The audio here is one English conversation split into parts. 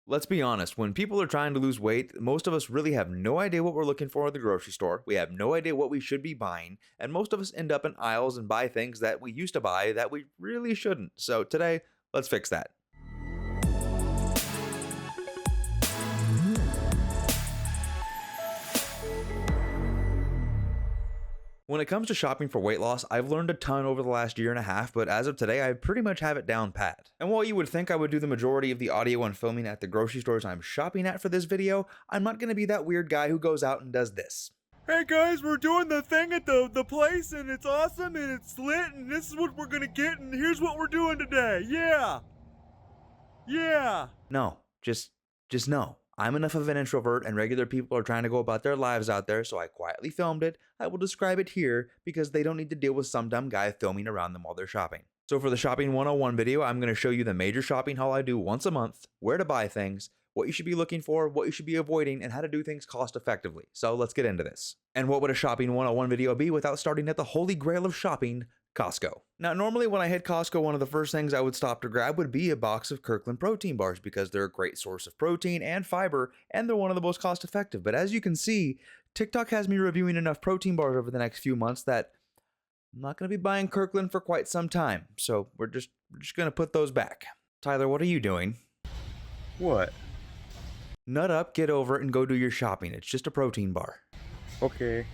Let's be honest, when people are trying to lose weight, most of us really have no idea what we're looking for at the grocery store. We have no idea what we should be buying, and most of us end up in aisles and buy things that we used to buy that we really shouldn't. So today, let's fix that. When it comes to shopping for weight loss, I've learned a ton over the last year and a half, but as of today, I pretty much have it down pat. And while you would think I would do the majority of the audio and filming at the grocery stores I'm shopping at for this video, I'm not going to be that weird guy who goes out and does this. Hey guys, we're doing the thing at the place and it's awesome and it's lit and this is what we're gonna get and here's what we're doing today. Yeah. No, just no. I'm enough of an introvert and regular people are trying to go about their lives out there, so I quietly filmed it. I will describe it here because they don't need to deal with some dumb guy filming around them while they're shopping. So for the Shopping 101 video, I'm going to show you the major shopping haul I do once a month, where to buy things, what you should be looking for, what you should be avoiding, and how to do things cost effectively. So let's get into this. And what would a Shopping 101 video be without starting at the holy grail of shopping, Costco? Now, normally when I hit Costco, one of the first things I would stop to grab would be a box of Kirkland protein bars because they're a great source of protein and fiber, and they're one of the most cost effective. But as you can see, TikTok has me reviewing enough protein bars over the next few months that I'm not going to be buying Kirkland for quite some time. So we're just going to put those back. Tyler, what are you doing? What? Nut up, get over it, and go do your shopping. It's just a protein bar. Okay.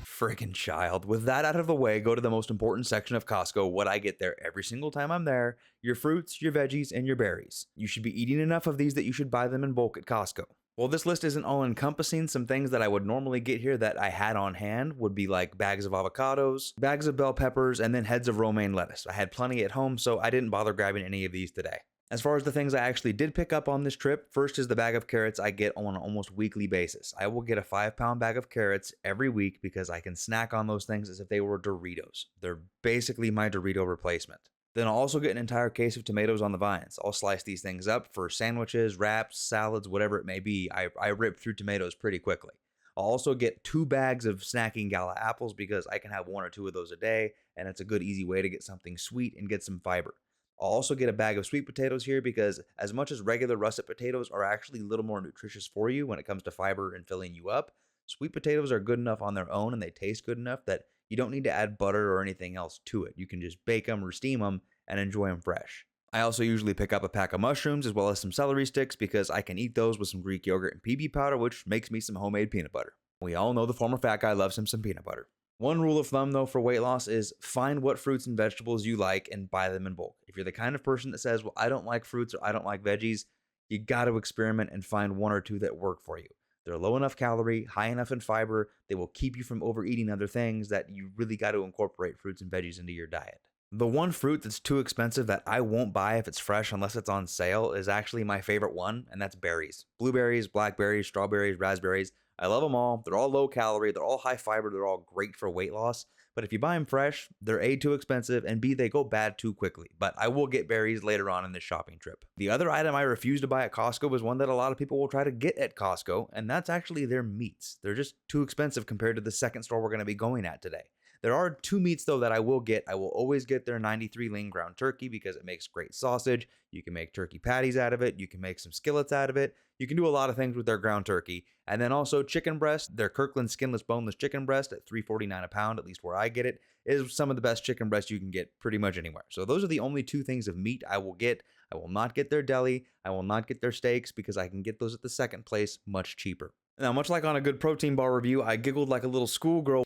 Friggin' child. With that out of the way, go to the most important section of Costco, what I get there every single time I'm there: your fruits, your veggies, and your berries. You should be eating enough of these that you should buy them in bulk at Costco. While this list isn't all encompassing, some things that I would normally get here that I had on hand would be like bags of avocados, bags of bell peppers, and then heads of romaine lettuce. I had plenty at home, so I didn't bother grabbing any of these today. As far as the things I actually did pick up on this trip, first is the bag of carrots I get on an almost weekly basis. I will get a 5-pound bag of carrots every week because I can snack on those things as if they were Doritos. They're basically my Dorito replacement. Then I'll also get an entire case of tomatoes on the vines. I'll slice these things up for sandwiches, wraps, salads, whatever it may be. I rip through tomatoes pretty quickly. I'll also get 2 bags of snacking gala apples because I can have 1 or 2 of those a day, and it's a good easy way to get something sweet and get some fiber. I'll also get a bag of sweet potatoes here because as much as regular russet potatoes are actually a little more nutritious for you when it comes to fiber and filling you up, sweet potatoes are good enough on their own and they taste good enough that you don't need to add butter or anything else to it. You can just bake them or steam them and enjoy them fresh. I also usually pick up a pack of mushrooms as well as some celery sticks because I can eat those with some Greek yogurt and PB powder, which makes me some homemade peanut butter. We all know the former fat guy loves him some peanut butter. One rule of thumb, though, for weight loss is find what fruits and vegetables you like and buy them in bulk. If you're the kind of person that says, well, I don't like fruits or I don't like veggies, you got to experiment and find 1 or 2 that work for you. They're low enough calorie, high enough in fiber, they will keep you from overeating other things that you really got to incorporate fruits and veggies into your diet. The one fruit that's too expensive that I won't buy if it's fresh unless it's on sale is actually my favorite one, and that's berries. Blueberries, blackberries, strawberries, raspberries. I love them all. They're all low calorie, they're all high fiber, they're all great for weight loss. But if you buy them fresh, they're A, too expensive, and B, they go bad too quickly. But I will get berries later on in this shopping trip. The other item I refuse to buy at Costco is one that a lot of people will try to get at Costco, and that's actually their meats. They're just too expensive compared to the second store we're going to be going at today. There are 2 meats, though, that I will get. I will always get their 93 lean ground turkey because it makes great sausage. You can make turkey patties out of it. You can make some skillets out of it. You can do a lot of things with their ground turkey. And then also chicken breast. Their Kirkland skinless boneless chicken breast at $3.49 a pound, at least where I get it, is some of the best chicken breast you can get pretty much anywhere. So those are the only 2 things of meat I will get. I will not get their deli. I will not get their steaks because I can get those at the second place much cheaper. Now, much like on a good protein bar review, I giggled like a little schoolgirl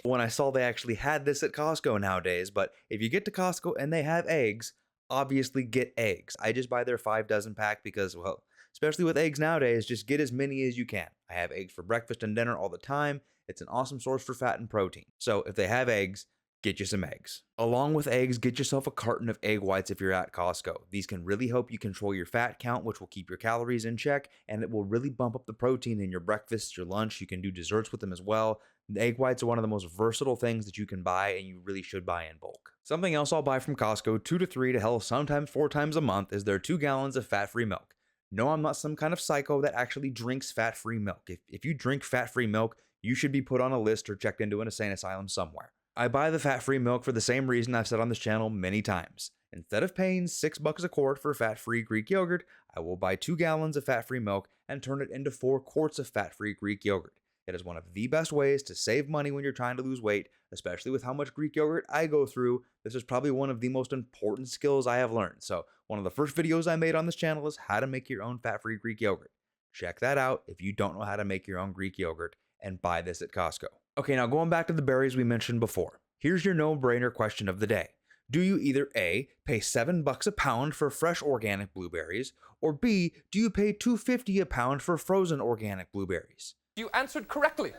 when I saw they actually had this at Costco nowadays. But if you get to Costco and they have eggs, obviously get eggs. I just buy their 5 dozen pack because, well, especially with eggs nowadays, just get as many as you can. I have eggs for breakfast and dinner all the time. It's an awesome source for fat and protein. So if they have eggs, get you some eggs. Along with eggs, get yourself a carton of egg whites if you're at Costco. These can really help you control your fat count, which will keep your calories in check, and it will really bump up the protein in your breakfast, your lunch. You can do desserts with them as well. The egg whites are one of the most versatile things that you can buy, and you really should buy in bulk. Something else I'll buy from Costco 2 to 3 to hell sometimes 4 times a month is their 2 gallons of fat-free milk. No, I'm not some kind of psycho that actually drinks fat-free milk. If you drink fat-free milk, you should be put on a list or checked into an insane asylum somewhere. I buy the fat-free milk for the same reason I've said on this channel many times. Instead of paying $6 a quart for fat-free Greek yogurt, I will buy 2 gallons of fat-free milk and turn it into 4 quarts of fat-free Greek yogurt. It is one of the best ways to save money when you're trying to lose weight, especially with how much Greek yogurt I go through. This is probably one of the most important skills I have learned. So one of the first videos I made on this channel is how to make your own fat-free Greek yogurt. Check that out if you don't know how to make your own Greek yogurt, and buy this at Costco. Okay, now going back to the berries we mentioned before. Here's your no-brainer question of the day. Do you either A, pay $7 a pound for fresh organic blueberries, or B, do you pay $2.50 a pound for frozen organic blueberries? You answered correctly.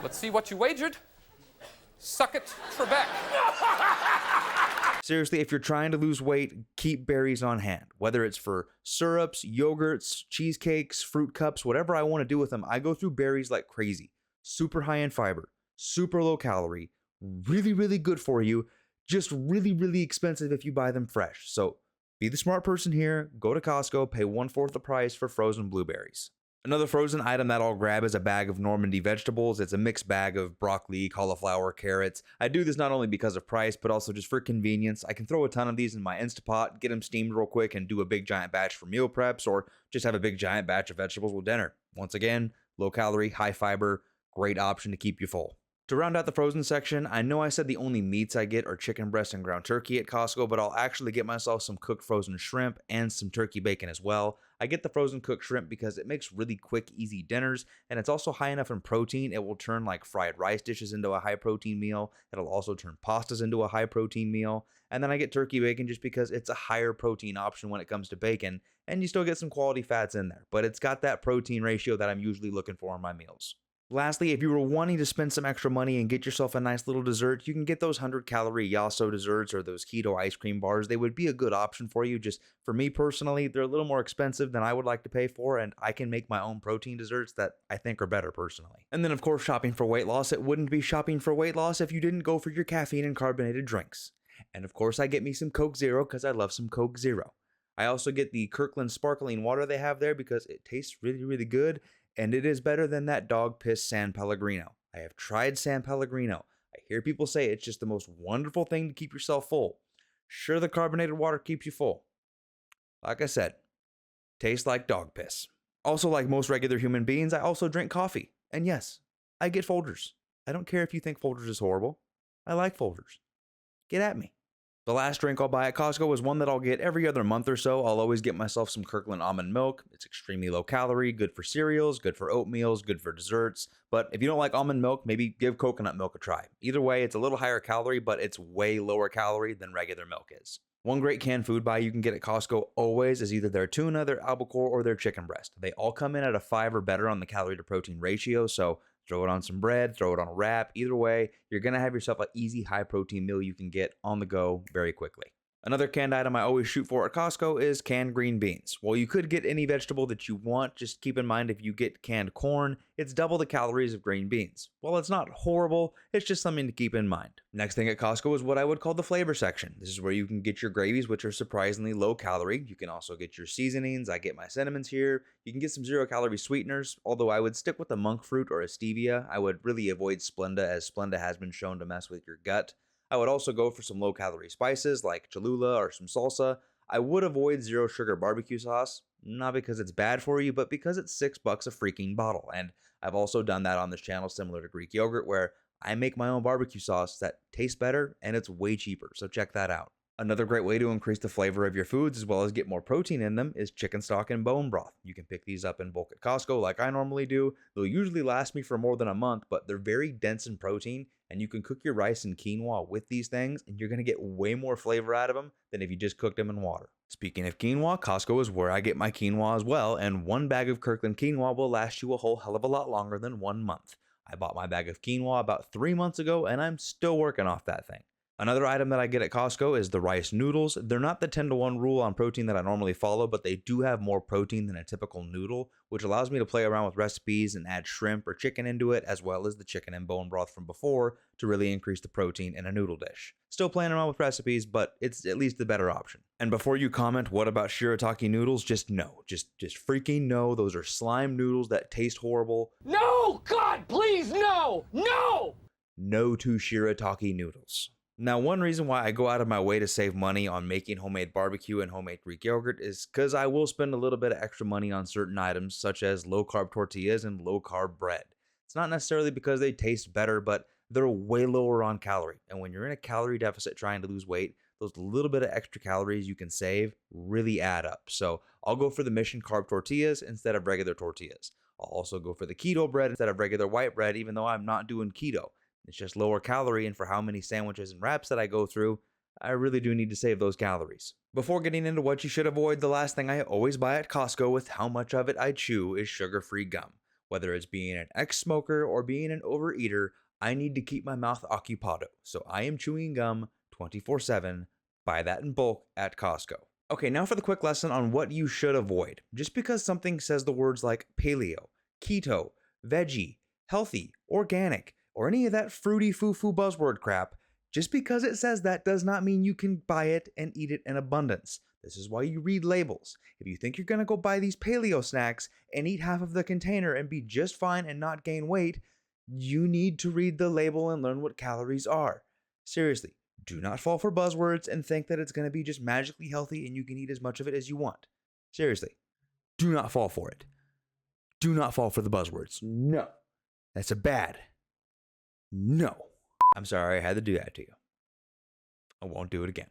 Let's see what you wagered. Suck it, Trebek. Seriously, if you're trying to lose weight, keep berries on hand. Whether it's for syrups, yogurts, cheesecakes, fruit cups, whatever I want to do with them, I go through berries like crazy. Super high in fiber, super low calorie, really, really good for you, just really, really expensive if you buy them fresh. So be the smart person here, go to Costco, pay 1/4 the price for frozen blueberries. Another frozen item that I'll grab is a bag of Normandy vegetables. It's a mixed bag of broccoli, cauliflower, carrots. I do this not only because of price, but also just for convenience. I can throw a ton of these in my Instapot, get them steamed real quick, and do a big giant batch for meal preps, or just have a big giant batch of vegetables with dinner. Once again, low calorie, high fiber, great option to keep you full. To round out the frozen section, I know I said the only meats I get are chicken breast and ground turkey at Costco, but I'll actually get myself some cooked frozen shrimp and some turkey bacon as well. I get the frozen cooked shrimp because it makes really quick, easy dinners, and it's also high enough in protein. It will turn like fried rice dishes into a high protein meal. It'll also turn pastas into a high protein meal. And then I get turkey bacon just because it's a higher protein option when it comes to bacon, and you still get some quality fats in there, but it's got that protein ratio that I'm usually looking for in my meals. Lastly, if you were wanting to spend some extra money and get yourself a nice little dessert, you can get those 100-calorie Yasso desserts or those keto ice cream bars. They would be a good option for you. Just for me personally, they're a little more expensive than I would like to pay for, and I can make my own protein desserts that I think are better personally. And then, of course, shopping for weight loss. It wouldn't be shopping for weight loss if you didn't go for your caffeine and carbonated drinks. And of course, I get me some Coke Zero because I love some Coke Zero. I also get the Kirkland sparkling water they have there because it tastes really, really good. And it is better than that dog piss San Pellegrino. I have tried San Pellegrino. I hear people say it's just the most wonderful thing to keep yourself full. Sure, the carbonated water keeps you full. Like I said, tastes like dog piss. Also, like most regular human beings, I also drink coffee. And yes, I get Folgers. I don't care if you think Folgers is horrible. I like Folgers. Get at me. The last drink I'll buy at Costco is one that I'll get every other month or so. I'll always get myself some Kirkland almond milk. It's extremely low calorie, good for cereals, good for oatmeals, good for desserts. But if you don't like almond milk, maybe give coconut milk a try. Either way, it's a little higher calorie, but it's way lower calorie than regular milk is. One great canned food buy you can get at Costco always is either their tuna, their albacore, or their chicken breast. They all come in at a 5 or better on the calorie to protein ratio, so throw it on some bread, throw it on a wrap. Either way, you're going to have yourself an easy high protein meal you can get on the go very quickly. Another canned item I always shoot for at Costco is canned green beans. While you could get any vegetable that you want, just keep in mind if you get canned corn, it's double the calories of green beans. While it's not horrible, it's just something to keep in mind. Next thing at Costco is what I would call the flavor section. This is where you can get your gravies, which are surprisingly low calorie. You can also get your seasonings. I get my cinnamons here. You can get some 0-calorie sweeteners, although I would stick with a monk fruit or a stevia. I would really avoid Splenda, as Splenda has been shown to mess with your gut. I would also go for some low-calorie spices like Cholula or some salsa. I would avoid zero-sugar barbecue sauce, not because it's bad for you, but because it's $6 a freaking bottle. And I've also done that on this channel similar to Greek yogurt, where I make my own barbecue sauce that tastes better and it's way cheaper, so check that out. Another great way to increase the flavor of your foods as well as get more protein in them is chicken stock and bone broth. You can pick these up in bulk at Costco like I normally do. They'll usually last me for more than a month, but they're very dense in protein, and you can cook your rice and quinoa with these things, and you're going to get way more flavor out of them than if you just cooked them in water. Speaking of quinoa, Costco is where I get my quinoa as well, and one bag of Kirkland quinoa will last you a whole hell of a lot longer than 1 month. I bought my bag of quinoa about 3 months ago, and I'm still working off that thing. Another item that I get at Costco is the rice noodles. They're not the 10-to-1 rule on protein that I normally follow, but they do have more protein than a typical noodle, which allows me to play around with recipes and add shrimp or chicken into it, as well as the chicken and bone broth from before to really increase the protein in a noodle dish. Still playing around with recipes, but it's at least the better option. And before you comment, what about shirataki noodles? Just no. Just freaking no. Those are slime noodles that taste horrible. No! God, please, no! No! No to shirataki noodles. Now, one reason why I go out of my way to save money on making homemade barbecue and homemade Greek yogurt is because I will spend a little bit of extra money on certain items, such as low carb tortillas and low carb bread. It's not necessarily because they taste better, but they're way lower on calorie. And when you're in a calorie deficit trying to lose weight, those little bit of extra calories you can save really add up. So I'll go for the Mission Carb tortillas instead of regular tortillas. I'll also go for the keto bread instead of regular white bread, even though I'm not doing keto. It's just lower calorie, and for how many sandwiches and wraps that I go through, I really do need to save those calories. Before getting into what you should avoid, the last thing I always buy at Costco with how much of it I chew is sugar-free gum. Whether it's being an ex-smoker or being an overeater, I need to keep my mouth occupado, so I am chewing gum 24/7. Buy that in bulk at Costco. Okay, now for the quick lesson on what you should avoid. Just because something says the words like paleo, keto, veggie, healthy, organic, or any of that fruity foo-foo buzzword crap, just because it says that does not mean you can buy it and eat it in abundance. This is why you read labels. If you think you're gonna go buy these paleo snacks and eat half of the container and be just fine and not gain weight, you need to read the label and learn what calories are. Seriously, do not fall for buzzwords and think that it's gonna be just magically healthy and you can eat as much of it as you want. Seriously, do not fall for it. Do not fall for the buzzwords. No. That's a bad. No. I'm sorry I had to do that to you. I won't do it again.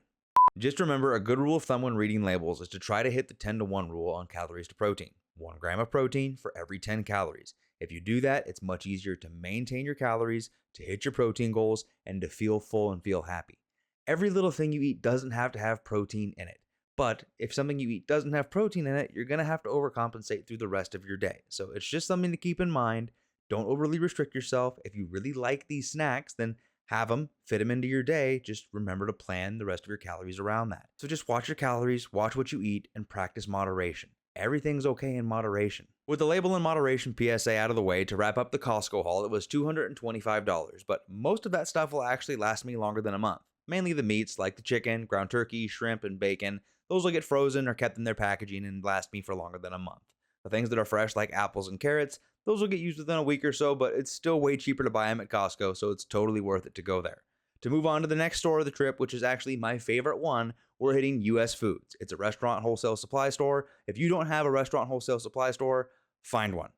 Just remember, a good rule of thumb when reading labels is to try to hit the 10-to-1 rule on calories to protein. 1 gram of protein for every 10 calories. If you do that, it's much easier to maintain your calories, to hit your protein goals, and to feel full and feel happy. Every little thing you eat doesn't have to have protein in it. But if something you eat doesn't have protein in it, you're going to have to overcompensate through the rest of your day. So it's just something to keep in mind. Don't overly restrict yourself. If you really like these snacks, then have them, fit them into your day. Just remember to plan the rest of your calories around that. So just watch your calories, watch what you eat, and practice moderation. Everything's okay in moderation. With the label and moderation PSA out of the way, to wrap up the Costco haul, it was $225, but most of that stuff will actually last me longer than a month. Mainly the meats like the chicken, ground turkey, shrimp, and bacon. Those will get frozen or kept in their packaging and last me for longer than a month. The things that are fresh like apples and carrots, those will get used within a week or so, but it's still way cheaper to buy them at Costco, so it's totally worth it to go there. To move on to the next store of the trip, which is actually my favorite one, we're hitting US Foods. It's a restaurant wholesale supply store. If you don't have a restaurant wholesale supply store, find one.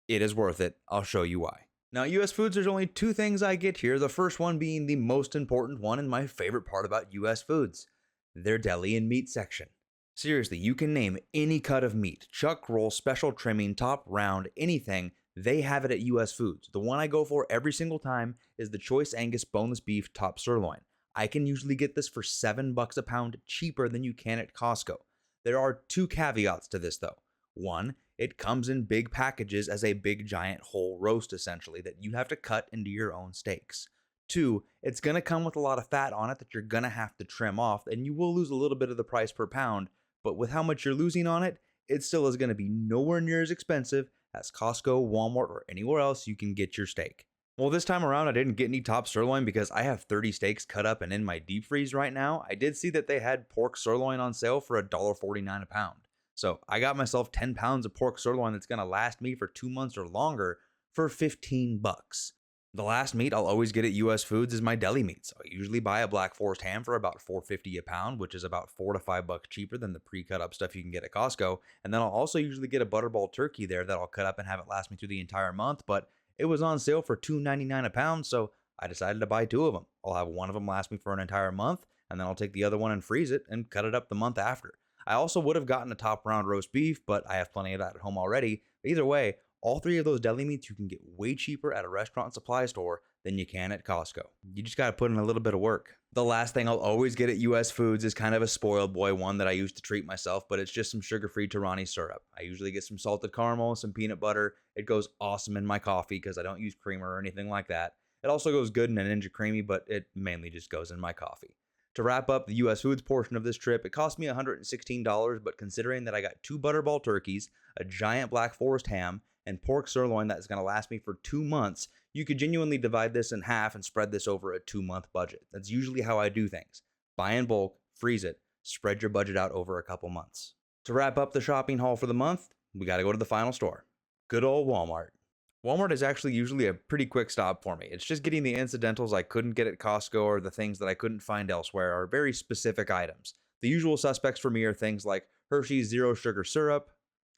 It is worth it. I'll show you why. Now, US Foods, there's only 2 things I get here, the first one being the most important one and my favorite part about US Foods, their deli and meat section. Seriously, you can name any cut of meat, chuck roll, special trimming, top round, anything, they have it at US Foods. The one I go for every single time is the Choice Angus boneless beef top sirloin. I can usually get this for $7 a pound cheaper than you can at Costco. There are 2 caveats to this though. 1, it comes in big packages as a big giant whole roast essentially that you have to cut into your own steaks. 2, it's going to come with a lot of fat on it that you're going to have to trim off, and you will lose a little bit of the price per pound, but with how much you're losing on it, it still is going to be nowhere near as expensive as Costco, Walmart, or anywhere else you can get your steak. Well, this time around, I didn't get any top sirloin because I have 30 steaks cut up and in my deep freeze right now. I did see that they had pork sirloin on sale for $1.49 a pound. So I got myself 10 pounds of pork sirloin that's going to last me for 2 months or longer for $15. The last meat I'll always get at US Foods is my deli meats. I usually buy a Black Forest ham for about $4.50 a pound, which is about $4 to $5 cheaper than the pre-cut up stuff you can get at Costco. And then I'll also usually get a butterball turkey there that I'll cut up and have it last me through the entire month, but it was on sale for $2.99 a pound, so I decided to buy 2 of them. I'll have one of them last me for an entire month, and then I'll take the other one and freeze it and cut it up the month after. I also would have gotten a top round roast beef, but I have plenty of that at home already. But either way, all 3 of those deli meats you can get way cheaper at a restaurant supply store than you can at Costco. You just got to put in a little bit of work. The last thing I'll always get at US Foods is kind of a spoiled boy one that I use to treat myself, but it's just some sugar-free Torani syrup. I usually get some salted caramel, some peanut butter. It goes awesome in my coffee because I don't use creamer or anything like that. It also goes good in a Ninja Creamy, but it mainly just goes in my coffee. To wrap up the US Foods portion of this trip, it cost me $116, but considering that I got 2 butterball turkeys, a giant Black Forest ham, and pork sirloin that's going to last me for 2 months, you could genuinely divide this in half and spread this over a 2-month budget. That's usually how I do things. Buy in bulk, freeze it, spread your budget out over a couple months. To wrap up the shopping haul for the month, we got to go to the final store. Good old Walmart. Walmart is actually usually a pretty quick stop for me. It's just getting the incidentals I couldn't get at Costco or the things that I couldn't find elsewhere are very specific items. The usual suspects for me are things like Hershey's Zero Sugar Syrup,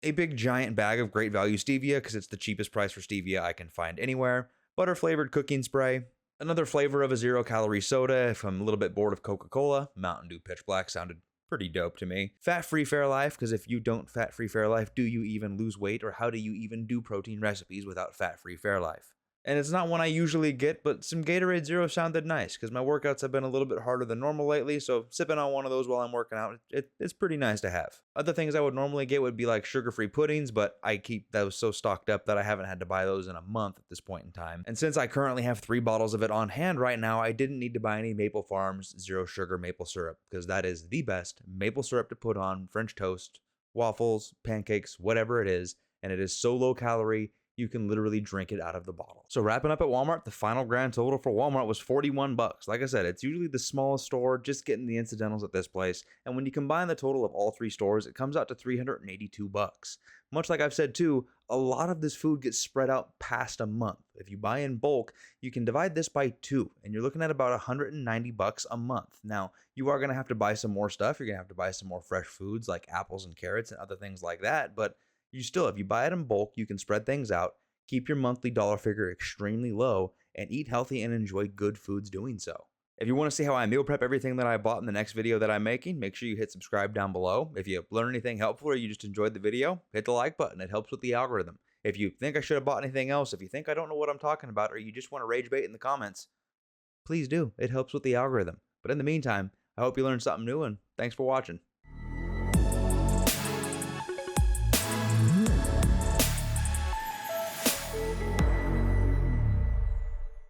a big giant bag of Great Value Stevia because it's the cheapest price for stevia I can find anywhere, butter flavored cooking spray, another flavor of a 0-calorie soda if I'm a little bit bored of Coca-Cola. Mountain Dew Pitch Black sounded pretty dope to me. Fat-free Fairlife, because if you don't fat-free Fairlife, do you even lose weight, or how do you even do protein recipes without fat-free Fairlife? And it's not one I usually get, but some Gatorade Zero sounded nice, because my workouts have been a little bit harder than normal lately, so sipping on one of those while I'm working out, it's pretty nice to have. Other things I would normally get would be like sugar-free puddings, but I keep those so stocked up that I haven't had to buy those in a month at this point in time. And since I currently have 3 bottles of it on hand right now, I didn't need to buy any Maple Farms Zero Sugar maple syrup, because that is the best maple syrup to put on French toast, waffles, pancakes, whatever it is, and it is so low calorie, you can literally drink it out of the bottle. So wrapping up at Walmart, the final grand total for Walmart was $41. Like I said, it's usually the smallest store, just getting the incidentals at this place. And when you combine the total of all 3 stores, it comes out to $382. Much like I've said too, a lot of this food gets spread out past a month. If you buy in bulk, you can divide this by 2, and you're looking at about $190 a month. Now, you are gonna have to buy some more stuff. You're gonna have to buy some more fresh foods like apples and carrots and other things like that, but if you buy it in bulk, you can spread things out, keep your monthly dollar figure extremely low, and eat healthy and enjoy good foods doing so. If you want to see how I meal prep everything that I bought in the next video that I'm making, make sure you hit subscribe down below. If you learned anything helpful or you just enjoyed the video, hit the like button. It helps with the algorithm. If you think I should have bought anything else, if you think I don't know what I'm talking about, or you just want to rage bait in the comments, please do. It helps with the algorithm. But in the meantime, I hope you learned something new, and thanks for watching.